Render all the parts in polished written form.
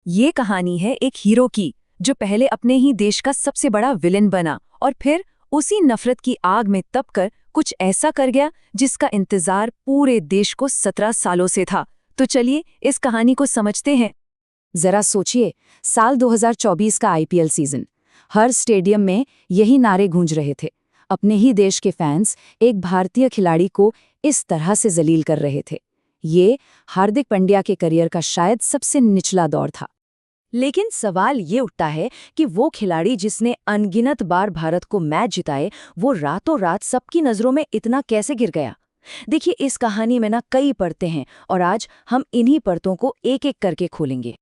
ये कहानी है एक हीरो की जो पहले अपने ही देश का सबसे बड़ा विलेन बना और फिर उसी नफरत की आग में तपकर कुछ ऐसा कर गया जिसका इंतजार पूरे देश को 17 सालों से था। तो चलिए इस कहानी को समझते हैं। जरा सोचिए, साल 2024 का आईपीएल सीजन। हर स्टेडियम में यही नारे गूंज रहे थे। अपने ही देश के फैंस एक भारतीय खिलाड़ी को इस तरह से जलील कर रहे थे। ये हार्दिक पांड्या के करियर का शायद सबसे निचला दौर था। लेकिन सवाल ये उठता है कि वो खिलाड़ी जिसने अनगिनत बार भारत को मैच जिताए, वो रातों रात सबकी नज़रों में इतना कैसे गिर गया। देखिए, इस कहानी में ना कई परतें हैं और आज हम इन्हीं परतों को एक एक करके खोलेंगे।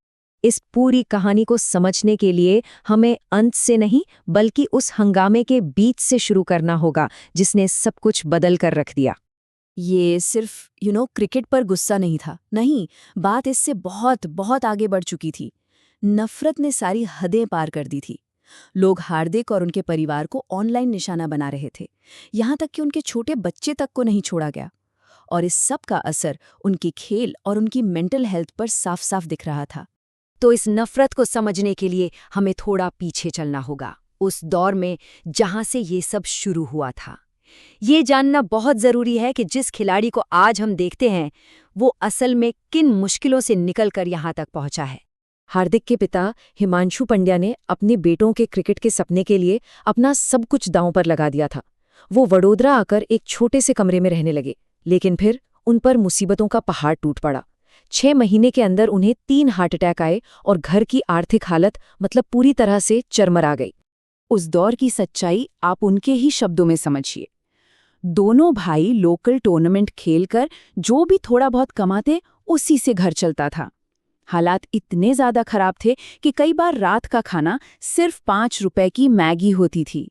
इस पूरी कहानी को समझने के लिए हमें अंत से नहीं बल्कि उस हंगामे के बीच से शुरू करना होगा जिसने सब कुछ बदल कर रख दिया। ये सिर्फ क्रिकेट पर गुस्सा नहीं था, नहीं, बात इससे बहुत बहुत आगे बढ़ चुकी थी। नफरत ने सारी हदें पार कर दी थी। लोग हार्दिक और उनके परिवार को ऑनलाइन निशाना बना रहे थे, यहाँ तक कि उनके छोटे बच्चे तक को नहीं छोड़ा गया। और इस सब का असर उनकी खेल और उनकी मेंटल हेल्थ पर साफ साफ दिख रहा था। तो इस नफरत को समझने के लिए हमें थोड़ा पीछे चलना होगा, उस दौर में जहां से ये सब शुरू हुआ था। ये जानना बहुत जरूरी है कि जिस खिलाड़ी को आज हम देखते हैं वो असल में किन मुश्किलों से निकलकर यहां तक पहुंचा है। हार्दिक के पिता हिमांशु पांड्या ने अपने बेटों के क्रिकेट के सपने के लिए अपना सब कुछ दांव पर लगा दिया था। वो वडोदरा आकर एक छोटे से कमरे में रहने लगे, लेकिन फिर उन पर मुसीबतों का पहाड़ टूट पड़ा। 6 महीने के अंदर उन्हें 3 हार्ट अटैक आए और घर की आर्थिक हालत पूरी तरह से चरमरा गई। उस दौर की सच्चाई आप उनके ही शब्दों में समझिए। दोनों भाई लोकल टूर्नामेंट खेलकर जो भी थोड़ा बहुत कमाते उसी से घर चलता था। हालात इतने ज्यादा खराब थे कि कई बार रात का खाना सिर्फ 5 रुपए की मैगी होती थी।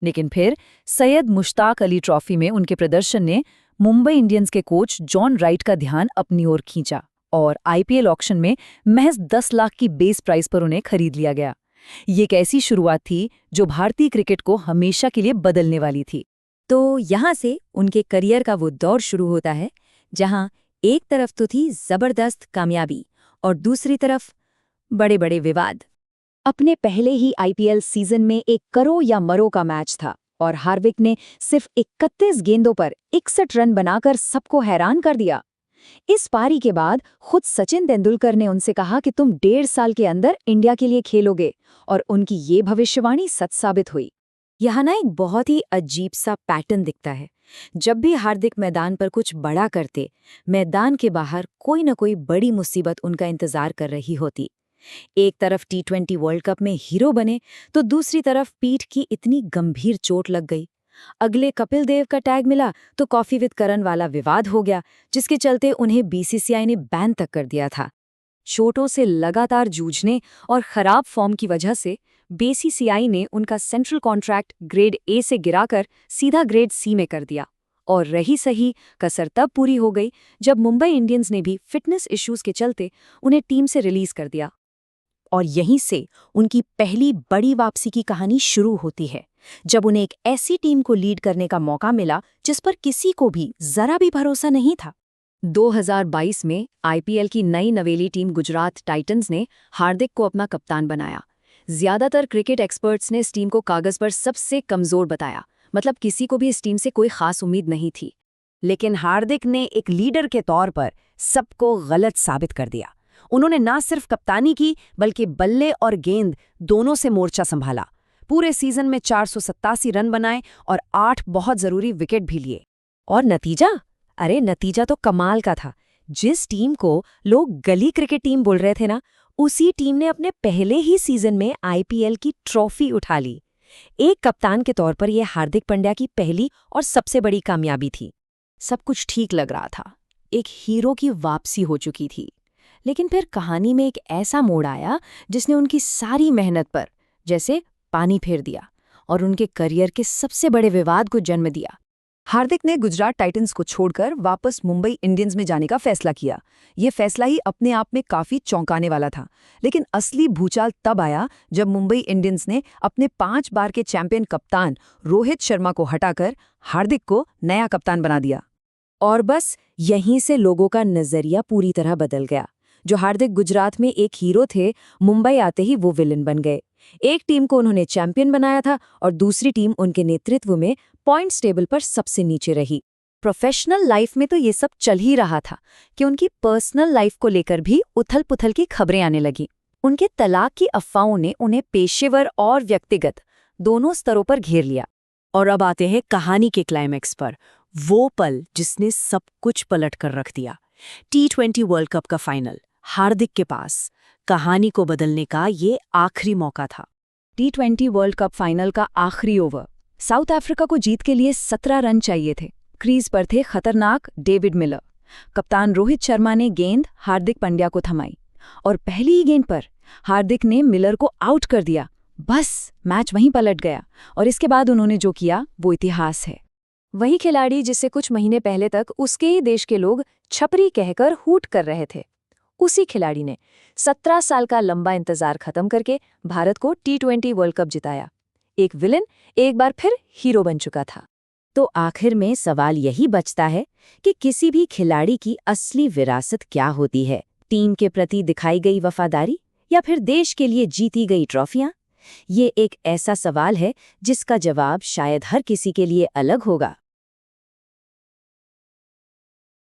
लेकिन फिर सैयद मुश्ताक अली ट्रॉफी में उनके प्रदर्शन ने मुंबई इंडियंस के कोच जॉन राइट का ध्यान अपनी ओर खींचा और आईपीएल ऑक्शन में महज 10 लाख की बेस प्राइस पर उन्हें खरीद लिया गया। ये एक ऐसी शुरुआत थी जो भारतीय क्रिकेट को हमेशा के लिए बदलने वाली थी। तो यहाँ से उनके करियर का वो दौर शुरू होता है जहाँ एक तरफ तो थी जबरदस्त कामयाबी और दूसरी तरफ बड़े बड़े विवाद। अपने पहले ही आईपीएल सीजन में एक करो या मरो का मैच था और हार्दिक ने सिर्फ 31 गेंदों पर 61 रन बनाकर सबको हैरान कर दिया। इस पारी के बाद खुद सचिन तेंदुलकर ने उनसे कहा कि तुम 1.5 साल के अंदर इंडिया के लिए खेलोगे, और उनकी ये भविष्यवाणी सच साबित हुई। यहाँ ना एक बहुत ही अजीब सा पैटर्न दिखता है। जब भी हार्दिक मैदान पर कुछ बड़ा करते, मैदान के बाहर कोई न कोई बड़ी मुसीबत उनका इंतजार कर रही होती। एक तरफ T20 वर्ल्ड कप में हीरो बने तो दूसरी तरफ पीठ की इतनी गंभीर चोट लग गई। अगले कपिल देव का टैग मिला तो कॉफी विद करण वाला विवाद हो गया, जिसके चलते उन्हें बीसीसीआई ने बैन तक कर दिया था। चोटों से लगातार जूझने और खराब फॉर्म की वजह से बीसीसीआई ने उनका सेंट्रल कॉन्ट्रैक्ट ग्रेड ए से गिराकर सीधा ग्रेड सी में कर दिया। और रही सही कसर तब पूरी हो गई जब मुंबई इंडियंस ने भी फिटनेस इश्यूज के चलते उन्हें टीम से रिलीज कर दिया। और यहीं से उनकी पहली बड़ी वापसी की कहानी शुरू होती है, जब उन्हें एक ऐसी टीम को लीड करने का मौका मिला जिस पर किसी को भी जरा भी भरोसा नहीं था। 2022 में आईपीएल की नई नवेली टीम गुजरात टाइटंस ने हार्दिक को अपना कप्तान बनाया। ज्यादातर क्रिकेट एक्सपर्ट्स ने इस टीम को कागज पर सबसे कमजोर बताया, मतलब किसी को भी इस टीम से कोई खास उम्मीद नहीं थी। लेकिन हार्दिक ने एक लीडर के तौर पर सबको गलत साबित कर दिया। उन्होंने ना सिर्फ कप्तानी की बल्कि बल्ले और गेंद दोनों से मोर्चा संभाला। पूरे सीजन में 487 रन बनाए और 8 बहुत जरूरी विकेट भी लिए। और नतीजा? अरे नतीजा तो कमाल का था। जिस टीम को लोग गली क्रिकेट टीम बोल रहे थे ना, उसी टीम ने अपने पहले ही सीजन में आईपीएल की ट्रॉफी उठा ली। एक कप्तान के तौर पर यह हार्दिक पांड्या की पहली और सबसे बड़ी कामयाबी थी। सब कुछ ठीक लग रहा था, एक हीरो की वापसी हो चुकी थी। लेकिन फिर कहानी में एक ऐसा मोड़ आया जिसने उनकी सारी मेहनत पर जैसे पानी फेर दिया और उनके करियर के सबसे बड़े विवाद को जन्म दिया। हार्दिक ने गुजरात टाइटंस को छोड़कर वापस मुंबई इंडियंस में जाने का फैसला किया। ये फैसला ही अपने आप में काफी चौंकाने वाला था, लेकिन असली भूचाल तब आया जब मुंबई इंडियंस ने अपने 5 बार के चैंपियन कप्तान रोहित शर्मा को हटाकर हार्दिक को नया कप्तान बना दिया। और बस यहीं से लोगों का नजरिया पूरी तरह बदल गया। जो हार्दिक गुजरात में एक हीरो थे, मुंबई आते ही वो विलन बन गए। एक टीम को उन्होंने चैंपियन बनाया था और दूसरी टीम उनके नेतृत्व में पॉइंट्स टेबल पर सबसे नीचे रही। प्रोफेशनल लाइफ में तो ये सब चल ही रहा था कि उनकी पर्सनल लाइफ को लेकर भी उथल-पुथल की खबरें आने लगी। उनके तलाक की अफवाहों ने उन्हें पेशेवर और व्यक्तिगत दोनों स्तरों पर घेर लिया। और अब आते हैं कहानी के क्लाइमैक्स पर, वो पल जिसने सब कुछ पलट कर रख दिया। T20 वर्ल्ड कप का फाइनल, हार्दिक के पास कहानी को बदलने का ये आखिरी मौका था। T20 वर्ल्ड कप फाइनल का आखिरी ओवर। साउथ अफ्रीका को जीत के लिए 17 रन चाहिए थे। क्रीज पर थे खतरनाक डेविड मिलर। कप्तान रोहित शर्मा ने गेंद हार्दिक पांड्या को थमाई और पहली ही गेंद पर हार्दिक ने मिलर को आउट कर दिया। बस मैच वहीं पलट गया और इसके बाद उन्होंने जो किया वो इतिहास है। वही खिलाड़ी जिसे कुछ महीने पहले तक उसके ही देश के लोग छपरी कहकर हूट कर रहे थे, उसी खिलाड़ी ने 17 साल का लंबा इंतजार खत्म करके भारत को T20 वर्ल्ड कप जिताया। एक विलन एक बार फिर हीरो बन चुका था। तो आखिर में सवाल यही बचता है कि किसी भी खिलाड़ी की असली विरासत क्या होती है? टीम के प्रति दिखाई गई वफादारी या फिर देश के लिए जीती गई ट्रॉफियां? ये एक ऐसा सवाल है जिसका जवाब शायद हर किसी के लिए अलग होगा।